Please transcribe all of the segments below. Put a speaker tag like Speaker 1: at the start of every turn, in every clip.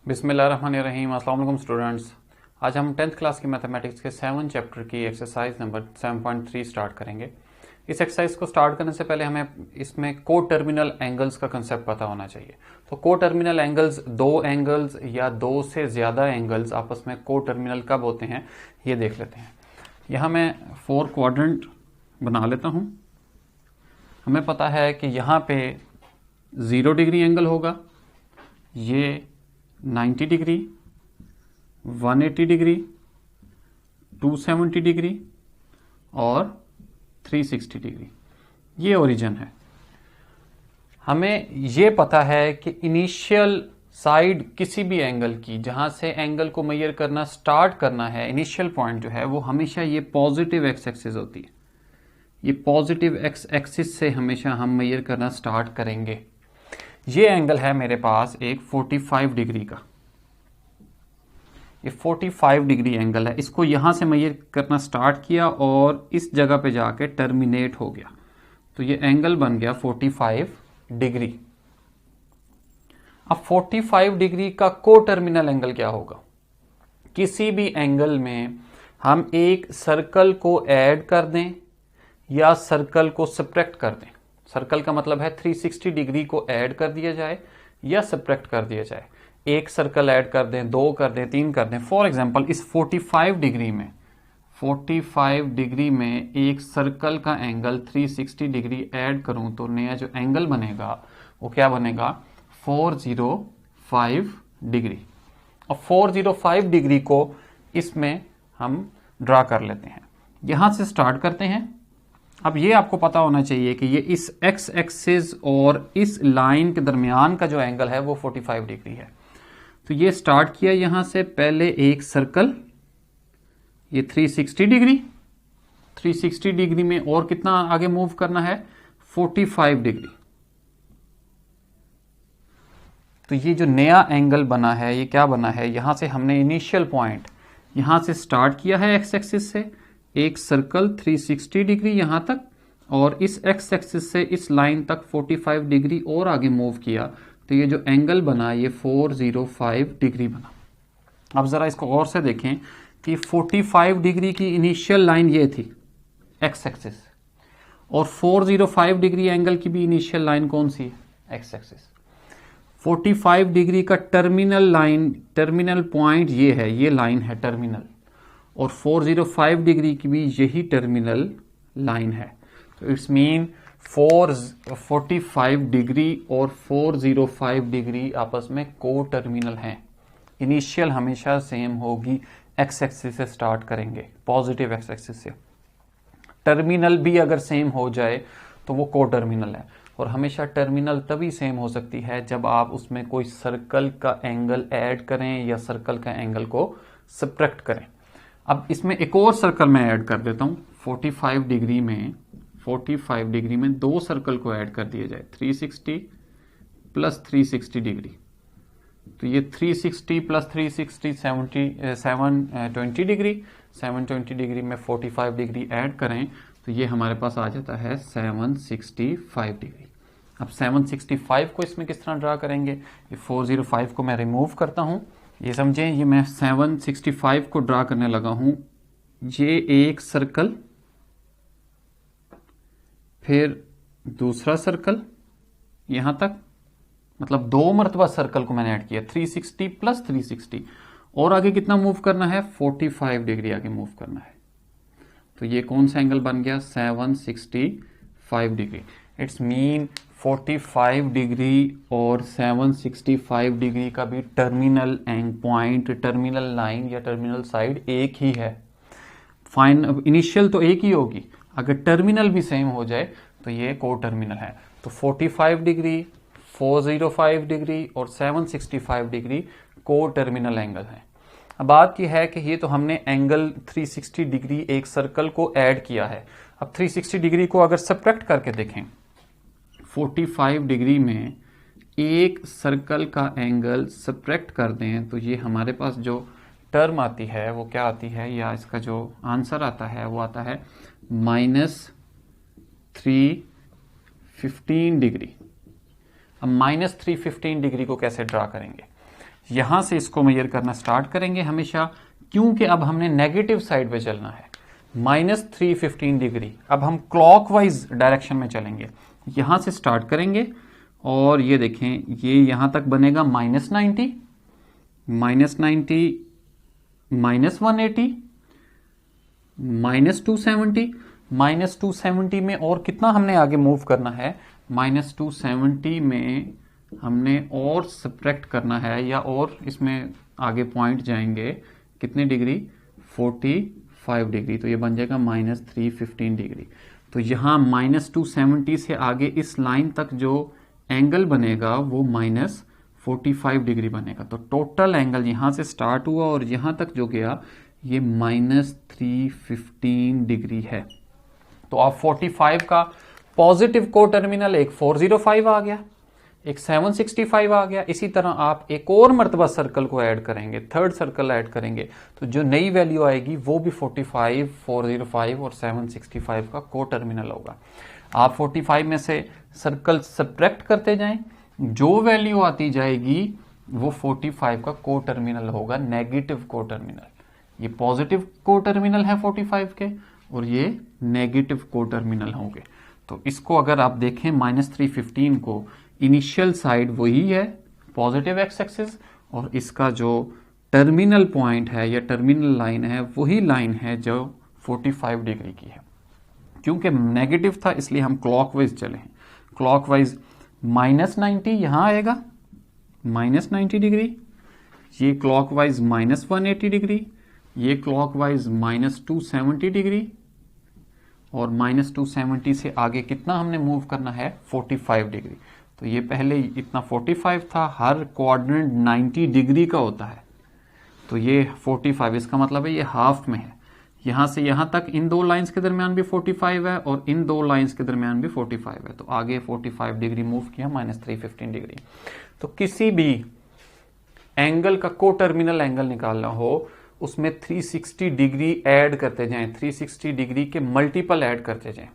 Speaker 1: बिस्मिल्लाहिर्रहमानिर्रहीम। अस्सलाम वालेकुम स्टूडेंट्स। आज हम 10th क्लास की मैथमेटिक्स के 7 चैप्टर की एक्सरसाइज नंबर 7.3 स्टार्ट करेंगे। इस एक्सरसाइज को स्टार्ट करने से पहले हमें इसमें को टर्मिनल एंगल्स का कंसेप्ट पता होना चाहिए। तो को टर्मिनल एंगल्स दो एंगल्स या दो से ज़्यादा एंगल्स आपस में को टर्मिनल कब होते हैं ये देख लेते हैं। यहाँ मैं 4 क्वाड्रेंट बना लेता हूँ। हमें पता है कि यहाँ पे 0 डिग्री एंगल होगा, ये 90 डिग्री, 180 डिग्री, 270 डिग्री और 360 डिग्री, ये ओरिजिन है। हमें ये पता है कि इनिशियल साइड किसी भी एंगल की, जहां से एंगल को मेजर करना स्टार्ट करना है, इनिशियल पॉइंट जो है वो हमेशा ये पॉजिटिव एक्स एक्सिस होती है। ये पॉजिटिव एक्स एक्सिस से हमेशा हम मेजर करना स्टार्ट करेंगे। ये एंगल है मेरे पास एक 45 डिग्री का, ये 45 डिग्री एंगल है। इसको यहां से मेजर करना स्टार्ट किया और इस जगह पे जाके टर्मिनेट हो गया, तो ये एंगल बन गया 45 डिग्री। अब 45 डिग्री का को टर्मिनल एंगल क्या होगा? किसी भी एंगल में हम एक सर्कल को ऐड कर दें या सर्कल को सब्ट्रैक्ट कर दें। सर्कल का मतलब है 360 डिग्री को ऐड कर दिया जाए या सब्ट्रैक्ट कर दिया जाए। एक सर्कल ऐड कर दें, दो कर दें, तीन कर दें। फॉर एग्जांपल इस 45 डिग्री में एक सर्कल का एंगल 360 डिग्री ऐड करूं तो नया जो एंगल बनेगा वो क्या बनेगा? 405 डिग्री। और 405 डिग्री को इसमें हम ड्रा कर लेते हैं। यहां से स्टार्ट करते हैं। अब ये आपको पता होना चाहिए कि ये इस एक्स एक्सिस और इस लाइन के दरमियान का जो एंगल है वो 45 डिग्री है। तो ये स्टार्ट किया यहां से, पहले एक सर्कल, ये 360 डिग्री, 360 डिग्री में और कितना आगे मूव करना है? 45 डिग्री। तो ये जो नया एंगल बना है ये क्या बना है? यहां से हमने इनिशियल पॉइंट यहां से स्टार्ट किया है एक्स एक्सिस से, एक सर्कल 360 डिग्री यहां तक, और इस एक्स एक्सिस से इस लाइन तक 45 डिग्री और आगे मूव किया, तो ये जो एंगल बना ये 405 डिग्री बना। अब जरा इसको और से देखें कि 45 डिग्री की इनिशियल लाइन ये थी एक्स एक्सिस, और 405 डिग्री एंगल की भी इनिशियल लाइन कौन सी है? X axis. 45 डिग्री का टर्मिनल लाइन, टर्मिनल पॉइंट ये है, ये लाइन है टर्मिनल, और 405 डिग्री की भी यही टर्मिनल लाइन है। तो इट्स मीन 45 डिग्री और 405 डिग्री आपस में को टर्मिनल हैं। इनिशियल हमेशा सेम होगी, एक्स एक्सिस से स्टार्ट करेंगे, पॉजिटिव एक्स एक्सिस से। टर्मिनल भी अगर सेम हो जाए तो वो को टर्मिनल है। और हमेशा टर्मिनल तभी सेम हो सकती है जब आप उसमें कोई सर्कल का एंगल ऐड करें या सर्कल का एंगल को सब्ट्रैक्ट करें। अब इसमें एक और सर्कल मैं ऐड कर देता हूं। 45 डिग्री में दो सर्कल को ऐड कर दिया जाए, 360 प्लस 360 डिग्री। तो ये 360 प्लस 360 720 डिग्री, 720 डिग्री में 45 डिग्री ऐड करें तो ये हमारे पास आ जाता है 765 डिग्री। अब 765 को इसमें किस तरह ड्रा करेंगे? ये 405 को मैं रिमूव करता हूं। ये समझें, ये मैं 765 को ड्रा करने लगा हूं। ये एक सर्कल, फिर दूसरा सर्कल यहां तक, मतलब 2 मरतबा सर्कल को मैंने ऐड किया, 360 प्लस 360, और आगे कितना मूव करना है? 45 डिग्री आगे मूव करना है। तो ये कौन सा एंगल बन गया? 765 डिग्री। इट्स मीन 45 डिग्री और 765 डिग्री का भी terminal and point, terminal line या टर्मिनल साइड एक ही है। फाइन, इनिशियल तो एक ही होगी, अगर टर्मिनल भी सेम हो जाए तो ये को टर्मिनल है। तो 45 डिग्री, 405 डिग्री और 765 डिग्री को टर्मिनल एंगल है। अब बात यह है कि ये तो हमने एंगल 360 डिग्री एक सर्कल को ऐड किया है। अब 360 डिग्री को अगर सब्ट्रैक्ट करके देखें, 45 डिग्री में एक सर्कल का एंगल सब्ट्रैक्ट कर दें तो ये हमारे पास जो टर्म आती है वो क्या आती है, या इसका जो आंसर आता है वो आता है -315 डिग्री। अब -315 डिग्री को कैसे ड्रा करेंगे? यहां से इसको मेजर करना स्टार्ट करेंगे हमेशा, क्योंकि अब हमने नेगेटिव साइड पे चलना है। -315 डिग्री, अब हम क्लॉकवाइज डायरेक्शन में चलेंगे। यहां से स्टार्ट करेंगे और ये देखें, ये यहां तक बनेगा -90, -90, -180, -270, -270 में और कितना हमने आगे मूव करना है, -270 में हमने और सब्ट्रैक्ट करना है, या और इसमें आगे पॉइंट जाएंगे कितने डिग्री, 45 डिग्री, तो ये बन जाएगा -315 डिग्री। तो यहां -270 से आगे इस लाइन तक जो एंगल बनेगा वो -45 डिग्री बनेगा। तो टोटल एंगल यहां से स्टार्ट हुआ और यहां तक जो गया ये -315 डिग्री है। तो आप 45 का पॉजिटिव को टर्मिनल, एक 405 आ गया, एक 765 आ गया। इसी तरह आप एक और मर्तबा सर्कल को ऐड करेंगे, थर्ड सर्कल ऐड करेंगे, तो जो नई वैल्यू आएगी वो भी 45, 405 और 765 का को टर्मिनल होगा। आप 45 में से सर्कल सब्ट्रैक्ट करते जाएं, जो वैल्यू आती जाएगी वो 45 का को टर्मिनल होगा, नेगेटिव को टर्मिनल। ये पॉजिटिव को टर्मिनल है 45 के और ये नेगेटिव को टर्मिनल होंगे। तो इसको अगर आप देखें -315 को, इनिशियल साइड वही है पॉजिटिव एक्स एक्सिस, और इसका जो टर्मिनल पॉइंट है या टर्मिनल लाइन है वही लाइन है जो 45 डिग्री की है। क्योंकि नेगेटिव था इसलिए हम क्लॉकवाइज चले हैं। क्लॉकवाइज -90 यहां आएगा, -90 डिग्री, ये क्लॉकवाइज -180 डिग्री, ये क्लॉकवाइज -270 डिग्री, और -270 से आगे कितना हमने मूव करना है, 45 डिग्री। तो ये पहले इतना 45 था, हर कोऑर्डिनेट 90 डिग्री का होता है, तो ये 45, इसका मतलब है ये हाफ में है। यहां से यहां तक इन दो लाइंस के दरमियान भी 45 है और इन दो लाइंस के दरमियान भी 45 है, तो आगे 45 डिग्री मूव किया, -315 डिग्री। तो किसी भी एंगल का को टर्मिनल एंगल निकालना हो, उसमें 360 डिग्री ऐड करते जाएं, 360 डिग्री के मल्टीपल ऐड करते जाएं।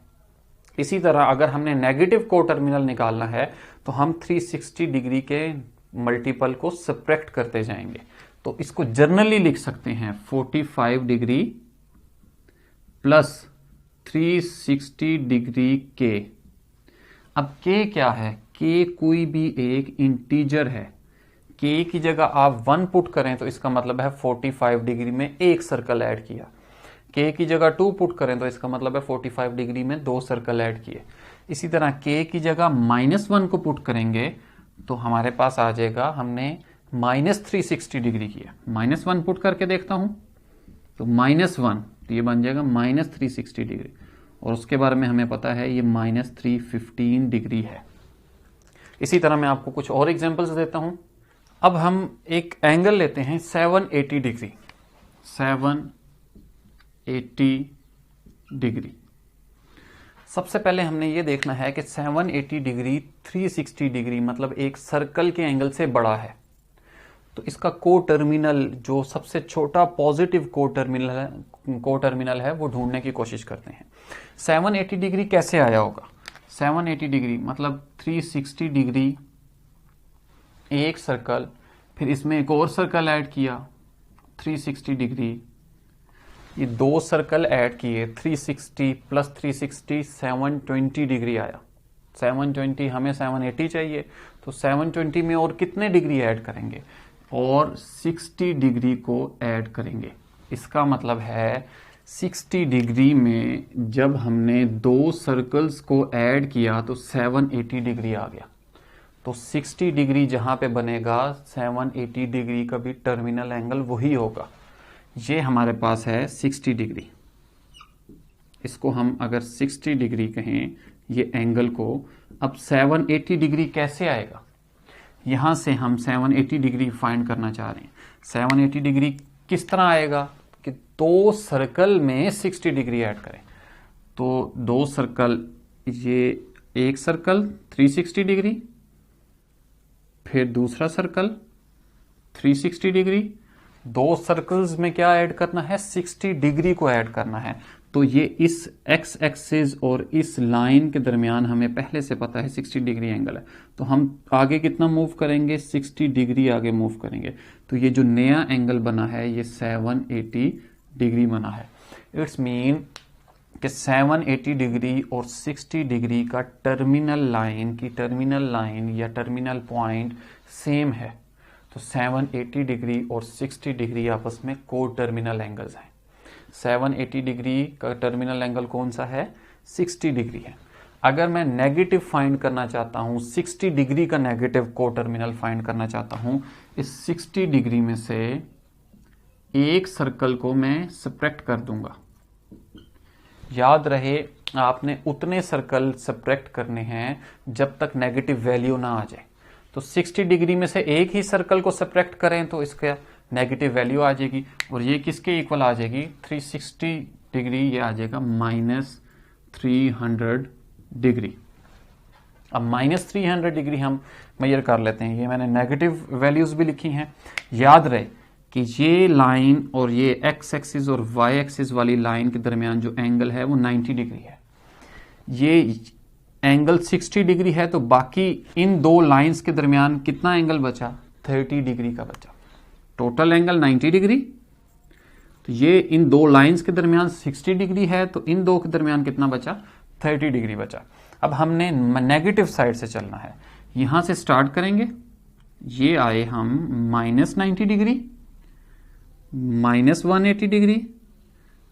Speaker 1: इसी तरह अगर हमने नेगेटिव को टर्मिनल निकालना है तो हम 360 डिग्री के मल्टीपल को सब्ट्रैक्ट करते जाएंगे। तो इसको जनरली लिख सकते हैं 45 डिग्री प्लस 360 डिग्री के। अब के क्या है, के कोई भी एक इंटीजर है। के की जगह आप 1 पुट करें तो इसका मतलब है 45 डिग्री में एक सर्कल ऐड किया। के की जगह 2 पुट करें तो इसका मतलब है 45 डिग्री में 2 सर्कल ऐड किए। इसी तरह के की जगह -1 को पुट करेंगे तो हमारे पास आ जाएगा, हमने -360 डिग्री किया। -1 पुट करके देखता हूं तो -1, तो ये बन जाएगा -360 डिग्री, और उसके बारे में हमें पता है ये -315 डिग्री है। इसी तरह मैं आपको कुछ और एग्जांपल्स देता हूं। अब हम एक एंगल लेते हैं 780 डिग्री, 780 डिग्री। सबसे पहले हमने ये देखना है कि 780 डिग्री 360 डिग्री मतलब एक सर्कल के एंगल से बड़ा है, तो इसका को टर्मिनल, जो सबसे छोटा पॉजिटिव को टर्मिनल है वो ढूंढने की कोशिश करते हैं। 780 डिग्री कैसे आया होगा, 780 डिग्री मतलब 360 डिग्री एक सर्कल, फिर इसमें एक और सर्कल ऐड किया 360 डिग्री, ये 2 सर्कल ऐड किए 360 प्लस 360 720 डिग्री आया। 720 हमें 780 चाहिए, तो 720 में और कितने डिग्री ऐड करेंगे, और 60 डिग्री को ऐड करेंगे। इसका मतलब है 60 डिग्री में जब हमने 2 सर्कल्स को ऐड किया तो 780 डिग्री आ गया। तो 60 डिग्री जहां पे बनेगा 780 डिग्री का भी टर्मिनल एंगल वही होगा। ये हमारे पास है 60 डिग्री, इसको हम अगर 60 डिग्री कहें ये एंगल को, अब 780 डिग्री कैसे आएगा, यहां से हम 780 डिग्री फाइंड करना चाह रहे हैं। 780 डिग्री किस तरह आएगा कि 2 सर्कल में 60 डिग्री ऐड करें, तो 2 सर्कल, ये एक सर्कल 360 डिग्री, फिर दूसरा सर्कल 360 डिग्री, 2 सर्कल्स में क्या ऐड करना है, 60 डिग्री को ऐड करना है। तो ये इस एक्स एक्सिस और इस लाइन के दरमियान हमें पहले से पता है 60 डिग्री एंगल है, तो हम आगे कितना मूव करेंगे, 60 डिग्री आगे मूव करेंगे। तो ये जो नया एंगल बना है ये 780 डिग्री बना है। इट्स मीन कि 780 डिग्री और 60 डिग्री का टर्मिनल लाइन या टर्मिनल पॉइंट सेम है। तो 780 डिग्री और 60 डिग्री आपस में को टर्मिनल एंगल्स हैं। 780 डिग्री का टर्मिनल एंगल कौन सा है, 60 डिग्री है। अगर मैं नेगेटिव फाइंड करना चाहता हूं, 60 डिग्री का नेगेटिव को टर्मिनल फाइंड करना चाहता हूं, इस 60 डिग्री में से एक सर्कल को मैं सब्ट्रैक्ट कर दूंगा। याद रहे आपने उतने सर्कल सब्ट्रैक्ट करने हैं जब तक नेगेटिव वैल्यू ना आ जाए। तो 60 डिग्री में से एक ही सर्कल को सब्ट्रैक्ट करें तो इसका नेगेटिव वैल्यू आ जाएगी, और ये किसके इक्वल आ जाएगी, 360 डिग्री, ये आ जाएगा -300 डिग्री। अब -300 डिग्री हम मेजर कर लेते हैं। ये मैंने नेगेटिव वैल्यूज भी लिखी हैं। याद रहे कि ये लाइन और ये एक्स एक्सिस और वाई एक्सिस वाली लाइन के दरमियान जो एंगल है वो 90 डिग्री है। ये एंगल 60 डिग्री है, तो बाकी इन दो लाइंस के दरमियान कितना एंगल बचा, 30 डिग्री का बचा। टोटल एंगल 90 डिग्री, तो ये इन दो लाइंस के दरमियान 60 डिग्री है, तो इन दो के दरमियान कितना बचा, 30 डिग्री बचा। अब हमने नेगेटिव साइड से चलना है। यहां से स्टार्ट करेंगे, ये आए हम -90 डिग्री, -180 डिग्री,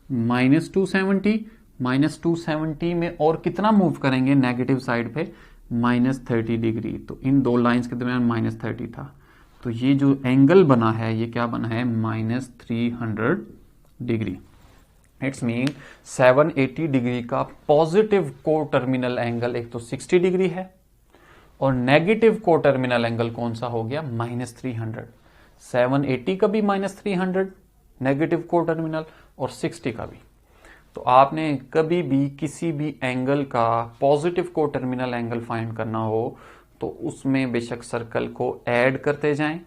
Speaker 1: -270, -270 में और कितना मूव करेंगे नेगेटिव साइड पे, -30 डिग्री। तो इन दो लाइंस के दरमियान -30 था, तो ये जो एंगल बना है ये क्या बना है, -300 डिग्री। इट्स मीन 780 डिग्री का पॉजिटिव को टर्मिनल एंगल एक तो 60 डिग्री है, और नेगेटिव को टर्मिनल एंगल कौन सा हो गया, -300। 780 का भी -300 नेगेटिव को टर्मिनल, और 60 का भी। तो आपने कभी भी किसी भी एंगल का पॉजिटिव को टर्मिनल एंगल फाइंड करना हो तो उसमें बेशक सर्कल को ऐड करते जाएं,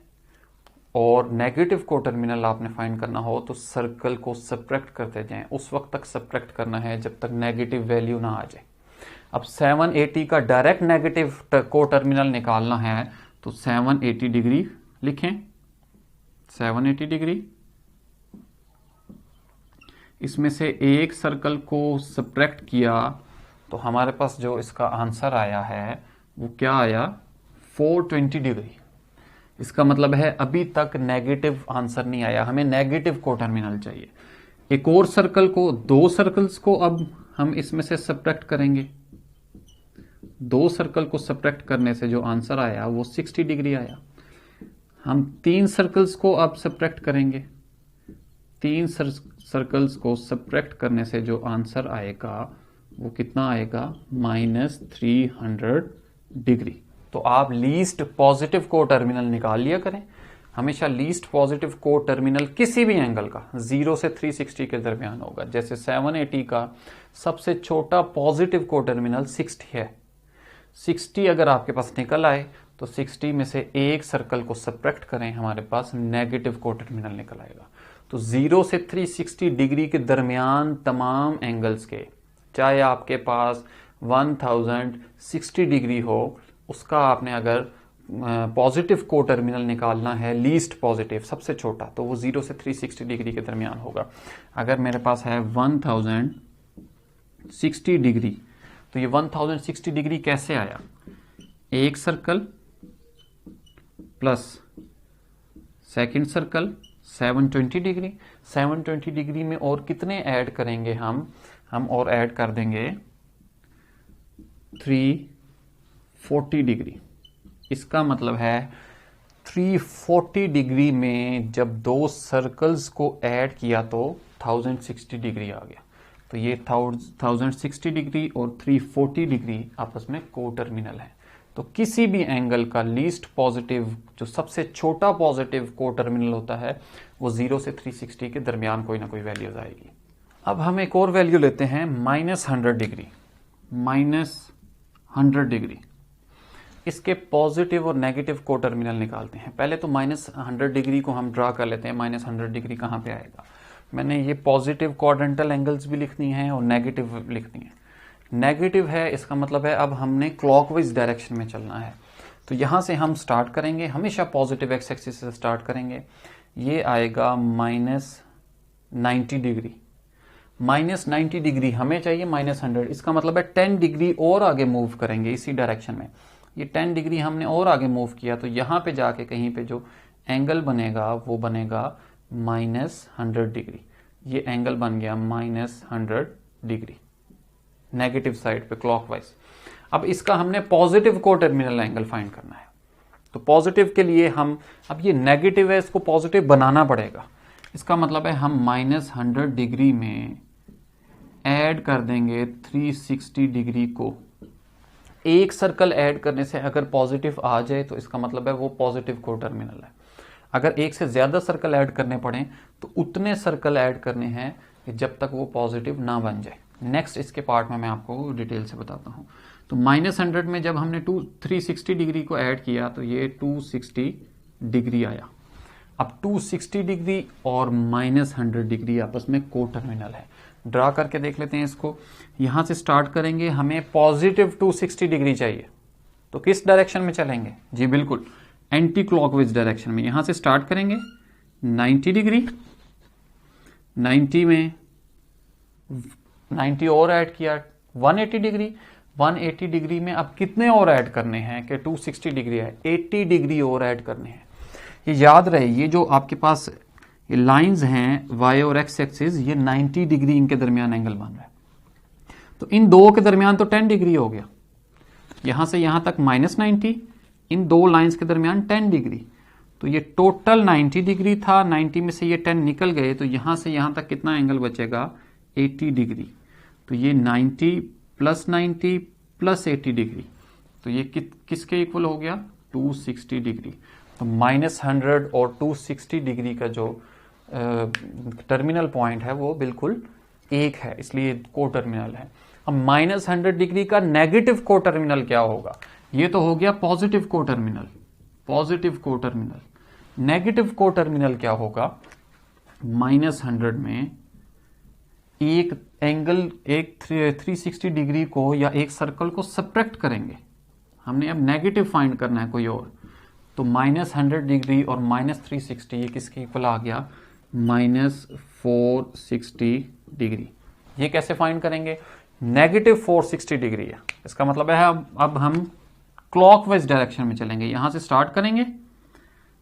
Speaker 1: और नेगेटिव को टर्मिनल आपने फाइंड करना हो तो सर्कल को सब्ट्रैक्ट करते जाएं। उस वक्त तक सब्ट्रैक्ट करना है जब तक नेगेटिव वैल्यू ना आ जाए। अब 780 का डायरेक्ट नेगेटिव को टर्मिनल निकालना है, तो 780 डिग्री लिखें, 780 डिग्री। इसमें से एक सर्कल को सब्ट्रैक्ट किया तो हमारे पास जो इसका आंसर आया है वो क्या आया, 420 डिग्री। इसका मतलब है अभी तक नेगेटिव आंसर नहीं आया, हमें नेगेटिव को टर्मिनल चाहिए। एक और सर्कल को, दो सर्कल्स को अब हम इसमें से सब्ट्रैक्ट करेंगे। दो सर्कल को सब्ट्रैक्ट करने से जो आंसर आया वो 60 डिग्री आया। हम तीन सर्कल्स को अब सब्ट्रैक्ट करेंगे। तीन सर्कल्स को सब्ट्रैक्ट करने से जो आंसर आएगा वो कितना आएगा, -300 डिग्री। तो आप लीस्ट पॉजिटिव को टर्मिनल निकाल लिया करें। हमेशा लीस्ट पॉजिटिव को टर्मिनल किसी भी एंगल का 0 से 360 के दरमियान होगा। जैसे 780 का सबसे छोटा पॉजिटिव को टर्मिनल 60 है। 60 अगर आपके पास निकल आए तो 60 में से एक सर्कल को सब्ट्रैक्ट करें, हमारे पास नेगेटिव को टर्मिनल निकल आएगा। तो 0 से 360 डिग्री के दरमियान तमाम एंगल्स के, चाहे आपके पास 1060 डिग्री हो, उसका आपने अगर पॉजिटिव को टर्मिनल निकालना है, लीस्ट पॉजिटिव सबसे छोटा, तो वो 0 से 360 डिग्री के दरमियान होगा। अगर मेरे पास है 1060 डिग्री, तो ये 1060 डिग्री कैसे आया, एक circle plus second circle 720 degree. 720 degree में और कितने ऐड करेंगे हम और ऐड कर देंगे 340 डिग्री। इसका मतलब है 340 डिग्री में जब दो सर्कल्स को ऐड किया तो 1060 डिग्री आ गया। तो ये 1060 डिग्री और 340 डिग्री आपस में को टर्मिनल है। तो किसी भी एंगल का लीस्ट पॉजिटिव, जो सबसे छोटा पॉजिटिव को टर्मिनल होता है, वो 0 से 360 के दरमियान कोई ना कोई वैल्यूज आएगी। अब हम एक और वैल्यू लेते हैं -100 डिग्री। -100 डिग्री, इसके पॉजिटिव और नेगेटिव को टर्मिनल निकालते हैं। पहले तो -100 डिग्री को हम ड्रा कर लेते हैं। -100 डिग्री कहाँ पे आएगा, मैंने ये पॉजिटिव क्वाड्रेंटल एंगल्स भी लिखनी है और नेगेटिव लिखनी है। नेगेटिव है इसका मतलब है अब हमने क्लॉकवाइज डायरेक्शन में चलना है। तो यहां से हम स्टार्ट करेंगे, हमेशा पॉजिटिव एक्स एक्सिस से स्टार्ट करेंगे। ये आएगा -90 डिग्री। -90 डिग्री हमें चाहिए -100, इसका मतलब है 10 डिग्री और आगे मूव करेंगे इसी डायरेक्शन में। ये 10 डिग्री हमने और आगे मूव किया तो यहां पे जाके कहीं पे जो एंगल बनेगा वो बनेगा -100 डिग्री। ये एंगल बन गया -100 डिग्री नेगेटिव साइड पे क्लॉकवाइज। अब इसका हमने पॉजिटिव को टर्मिनल एंगल फाइंड करना है। तो पॉजिटिव के लिए हम, अब ये नेगेटिव है इसको पॉजिटिव बनाना पड़ेगा। इसका मतलब है हम -100 डिग्री में ऐड कर देंगे 360 डिग्री को। एक सर्कल ऐड करने से अगर पॉजिटिव आ जाए तो इसका मतलब है वो पॉजिटिव को टर्मिनल है। अगर एक से ज्यादा सर्कल ऐड करने पड़े तो उतने सर्कल ऐड करने हैं जब तक वो पॉजिटिव ना बन जाए। नेक्स्ट इसके पार्ट में मैं आपको डिटेल से बताता हूं। तो -100 में जब हमने 360 डिग्री को ऐड किया तो ये 260 डिग्री आया। अब 260 डिग्री और -100 डिग्री आपस में को टर्मिनल है। ड्रा करके देख लेते हैं इसको। यहां से स्टार्ट करेंगे, हमें पॉजिटिव 260 डिग्री चाहिए तो किस डायरेक्शन में चलेंगे? जी बिल्कुल एंटी क्लॉकवाइज डायरेक्शन में। यहां से स्टार्ट करेंगे 90 डिग्री, 90 में 90 और ऐड किया 180 डिग्री। 180 डिग्री में अब कितने और ऐड करने हैं कि 260 डिग्री है? 80 डिग्री और ऐड करने हैं। ये याद रहे, ये जो आपके पास ये लाइंस हैं वाई और एक्स एक्सिस, ये 90 डिग्री इनके दरमियान एंगल बन रहा है। तो इन दो के दरमियान तो 10 डिग्री हो गया। यहां से यहां तक -90, इन दो लाइंस के दरमियान 10 डिग्री। तो ये टोटल 90 डिग्री था, 90 में से ये 10 निकल गए तो यहां से यहां तक कितना एंगल बचेगा? 80 डिग्री। तो ये 90 + 90 + 80 डिग्री, तो ये किसके इक्वल हो गया? 260 डिग्री। तो -100 और 260 डिग्री का जो टर्मिनल पॉइंट है वो बिल्कुल एक है, इसलिए को टर्मिनल है। अब -100 डिग्री का नेगेटिव को टर्मिनल क्या होगा? ये तो हो गया पॉजिटिव को टर्मिनल। पॉजिटिव को टर्मिनल, नेगेटिव को टर्मिनल क्या होगा? -100 में एक एंगल, एक 360 डिग्री को या एक सर्कल को सब्ट्रैक्ट करेंगे। हमने अब नेगेटिव फाइंड करना है कोई और। तो -100 डिग्री और -360 ये किसके इक्वल आ गया? -460 डिग्री। ये कैसे फाइंड करेंगे? -460 डिग्री है, इसका मतलब है अब हम क्लॉकवाइज डायरेक्शन में चलेंगे। यहां से स्टार्ट करेंगे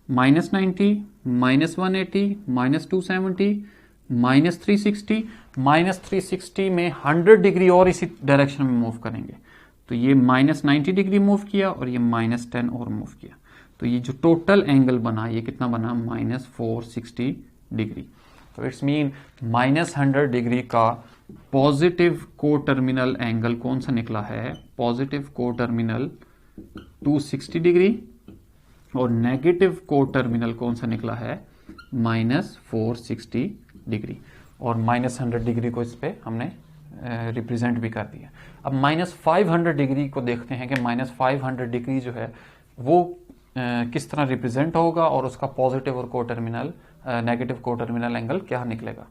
Speaker 1: -90, -180, -270, -360, -360 में 100 डिग्री और इसी डायरेक्शन में मूव करेंगे। तो ये -90 डिग्री मूव किया और ये -10 और मूव किया। तो ये जो टोटल एंगल बना ये कितना बना? -460 डिग्री। तो इट्स मीन -100 डिग्री का पॉजिटिव को टर्मिनल एंगल कौन सा निकला है? पॉजिटिव को टर्मिनल 260 डिग्री और नेगेटिव को टर्मिनल कौन सा निकला है? -460 डिग्री। और -100 डिग्री को इस पे हमने रिप्रेजेंट भी कर दिया। अब -500 डिग्री को देखते हैं कि -500 डिग्री जो है वो किस तरह रिप्रेजेंट होगा और उसका पॉजिटिव और को टर्मिनल नेगेटिव को टर्मिनल एंगल क्या निकलेगा।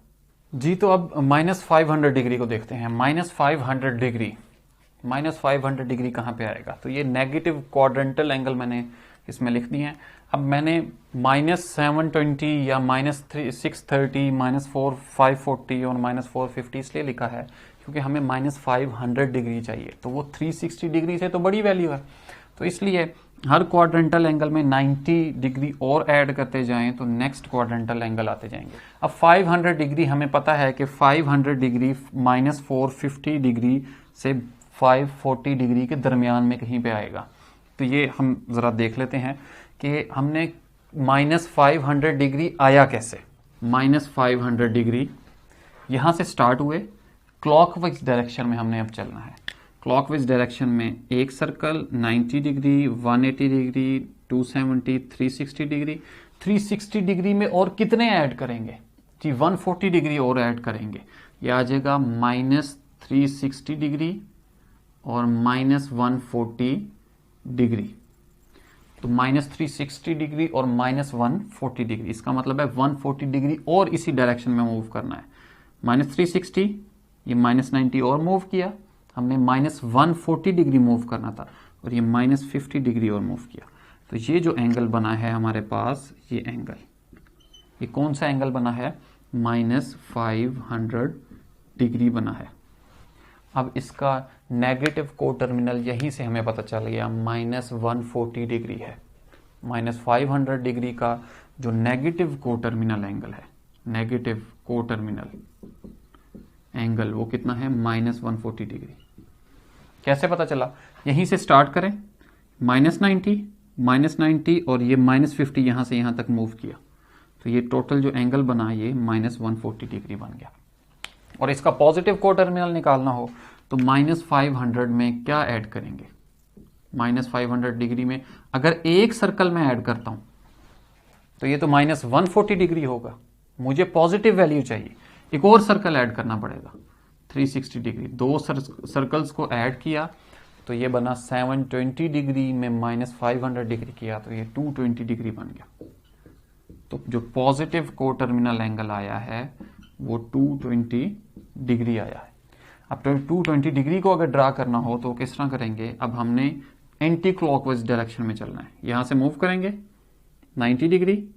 Speaker 1: जी तो अब -500 डिग्री को देखते हैं। -500 डिग्री कहाँ पे आएगा? तो ये नेगेटिव क्वाड्रेंटल एंगल मैंने इसमें लिख दी है। अब मैंने -720 या -630, -540 और -450 इसलिए लिखा है क्योंकि हमें -500 डिग्री चाहिए। तो वो 360 डिग्री से तो बड़ी वैल्यू है, तो इसलिए हर क्वाड्रेंटल एंगल में 90 डिग्री और ऐड करते जाएं तो नेक्स्ट क्वाड्रेंटल एंगल आते जाएंगे। अब 500 डिग्री हमें पता है कि 500 डिग्री -450 डिग्री से 540 डिग्री के दरमियान में कहीं पे आएगा। तो ये हम जरा देख लेते हैं कि हमने -500 डिग्री आया कैसे। -500 डिग्री यहां से स्टार्ट हुए, क्लॉकवाइज डायरेक्शन में हमने अब चलना है। क्लॉकवाइज डायरेक्शन में एक circle 90 degree, 180 degree, 270, 360 degree. 360 degree में और कितने ऐड करेंगे? जी 140 डिग्री और ऐड करेंगे। यह आ जाएगा -360 डिग्री और -140 डिग्री। तो -360 डिग्री और -140 डिग्री, इसका मतलब है 140 डिग्री और इसी डायरेक्शन में मूव करना है। -360, ये -90 और मूव किया हमने, -140 डिग्री मूव करना था और ये -50 डिग्री और मूव किया। तो ये जो एंगल बना है हमारे पास, ये एंगल, ये कौन सा एंगल बना है? -500 डिग्री बना है। अब इसका नेगेटिव को टर्मिनल यहीं से हमें पता चल गया, -140 डिग्री है। -500 डिग्री का जो नेगेटिव को टर्मिनल एंगल है, नेगेटिव को टर्मिनल एंगल, वो कितना है? -140 डिग्री। कैसे पता चला? यहीं से स्टार्ट करें, -90 और ये -50 यहां से यहां तक मूव किया, तो ये टोटल जो एंगल बना ये -140 डिग्री बन गया। और इसका पॉजिटिव को टर्मिनल निकालना हो तो -500 में क्या ऐड करेंगे? -500 डिग्री में अगर एक सर्कल में ऐड करता हूं तो ये तो -140 डिग्री होगा। मुझे पॉजिटिव वैल्यू चाहिए, एक और सर्कल ऐड करना पड़ेगा 360 डिग्री। दो सर्कल्स को ऐड किया तो ये बना 720 डिग्री में -500 डिग्री किया तो ये 220 डिग्री बन गया। तो जो पॉजिटिव को टर्मिनल एंगल आया है वो 220 डिग्री आया है। अब 220 डिग्री को अगर ड्रा करना हो तो किस तरह करेंगे? अब हमने एंटी क्लॉकवाइज डायरेक्शन में चलना है। यहां से मूव करेंगे 90 डिग्री,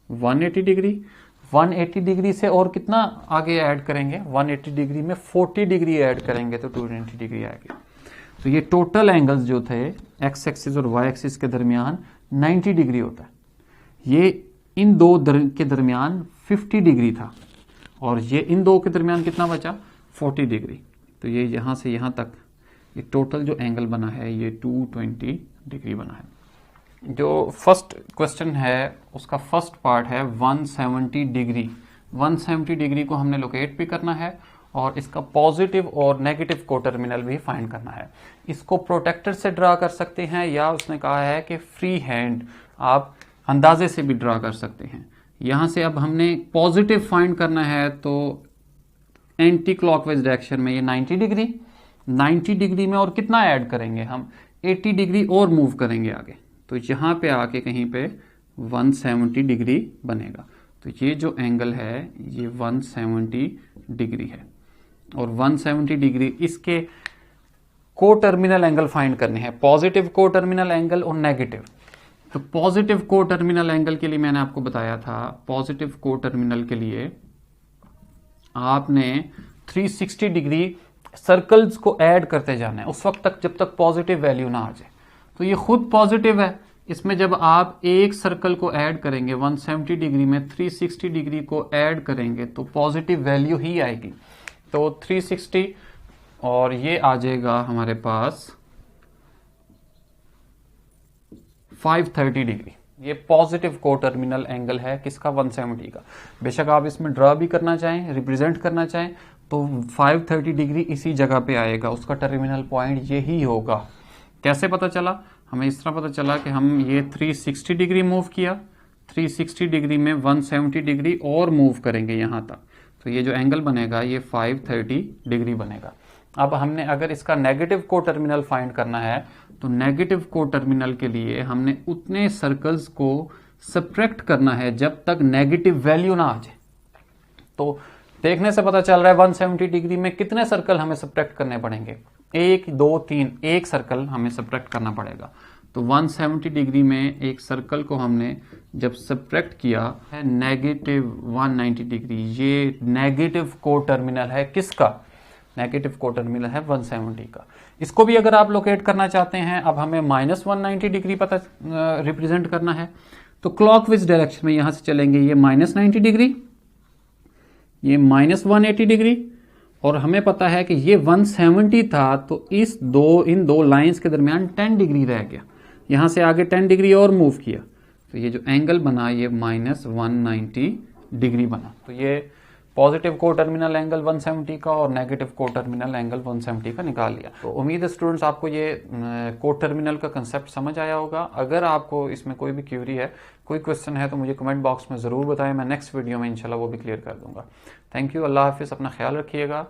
Speaker 1: 180 डिग्री, 180 डिग्री से और कितना आगे ऐड करेंगे? 180 डिग्री में 40 डिग्री ऐड करेंगे तो 220 डिग्री आएगी। तो ये टोटल एंगल्स जो थे एक्स एक्सिस और वाई एक्सिस के दरमियान 90 डिग्री होता है। ये इन दो के दरमियान 50 डिग्री था और ये इन दो के दरमियान कितना बचा? 40 डिग्री। तो ये यहां से यहां तक ये टोटल जो एंगल बना है ये 220 डिग्री बना है। जो फर्स्ट क्वेश्चन है उसका फर्स्ट पार्ट है 170 डिग्री। 170 डिग्री को हमने लोकेट भी करना है और इसका पॉजिटिव और नेगेटिव को टर्मिनल भी फाइंड करना है। इसको प्रोटेक्टर से ड्रा कर सकते हैं या उसने कहा है कि फ्री हैंड आप अंदाजे से भी ड्रा कर सकते हैं। यहां से अब हमने पॉजिटिव फाइंड करना है तो एंटी क्लॉकवाइज डायरेक्शन में ये 90 डिग्री, 90 डिग्री में और कितना ऐड करेंगे हम? 80 डिग्री और मूव करेंगे आगे, तो यहां पे आके कहीं पे 170 डिग्री बनेगा। तो ये जो एंगल है ये 170 डिग्री है और 170 डिग्री इसके को टर्मिनल एंगल फाइंड करने हैं, पॉजिटिव को टर्मिनल एंगल और नेगेटिव। तो पॉजिटिव को टर्मिनल एंगल के लिए मैंने आपको बताया था, पॉजिटिव को टर्मिनल के लिए आपने 360 डिग्री सर्कल्स को ऐड करते जाना है उस वक्त तक जब तक पॉजिटिव वैल्यू ना आ जाए। तो ये खुद पॉजिटिव है, इसमें जब आप एक सर्कल को ऐड करेंगे 170 डिग्री में 360 डिग्री को ऐड करेंगे तो पॉजिटिव वैल्यू ही आएगी। तो 360 और ये आ जाएगा हमारे पास 530 डिग्री। ये पॉजिटिव को टर्मिनल एंगल है किसका? 170 का। बेशक आप इसमें ड्रा भी करना चाहें, रिप्रेजेंट करना चाहें तो 530 डिग्री इसी जगह पे आएगा, उसका टर्मिनल पॉइंट यही होगा। कैसे पता चला? हमें इस तरह पता चला कि हम ये 360 डिग्री मूव किया, 360 डिग्री में 170 डिग्री और मूव करेंगे यहां तक, तो ये जो एंगल बनेगा ये 530 डिग्री बनेगा। अब हमने अगर इसका नेगेटिव को टर्मिनल फाइंड करना है तो नेगेटिव को टर्मिनल के लिए हमने उतने सर्कल्स को सब्ट्रैक्ट करना है जब तक नेगेटिव वैल्यू ना आ जाए। तो देखने से पता चल रहा है 170 डिग्री में कितने सर्कल हमें सब्ट्रैक्ट करने पड़ेंगे? 1 2 3, एक सर्कल हमें सब्ट्रैक्ट करना पड़ेगा। तो 170 डिग्री में एक सर्कल को हमने जब सब्ट्रैक्ट किया है -190 डिग्री, ये नेगेटिव को टर्मिनल है किसका? नेगेटिव को टर्मिनल है 170 का। इसको भी अगर आप लोकेट करना चाहते हैं, अब हमें -190 डिग्री पता रिप्रेजेंट करना है तो क्लॉकवाइज डायरेक्शन में यहां से चलेंगे, ये -90 डिग्री, ये -180 डिग्री और हमें पता है कि ये 170 था तो इन दो लाइंस के दरमियान 10 डिग्री रह गया, यहां से आगे 10 डिग्री और मूव किया तो ये जो एंगल बना ये -190 डिग्री बना। तो ये पॉजिटिव को टर्मिनल एंगल 170 का और नेगेटिव को टर्मिनल एंगल 170 का निकाल लिया। तो उम्मीद है स्टूडेंट्स आपको ये को टर्मिनल का कंसेप्ट समझ आया होगा। अगर आपको इसमें कोई भी क्यूरी है, कोई क्वेश्चन है तो मुझे कमेंट बॉक्स में ज़रूर बताएं, मैं नेक्स्ट वीडियो में इंशाल्लाह वो भी क्लियर कर दूंगा। थैंक यू, अल्लाह हाफिज़, अपना ख्याल रखिएगा।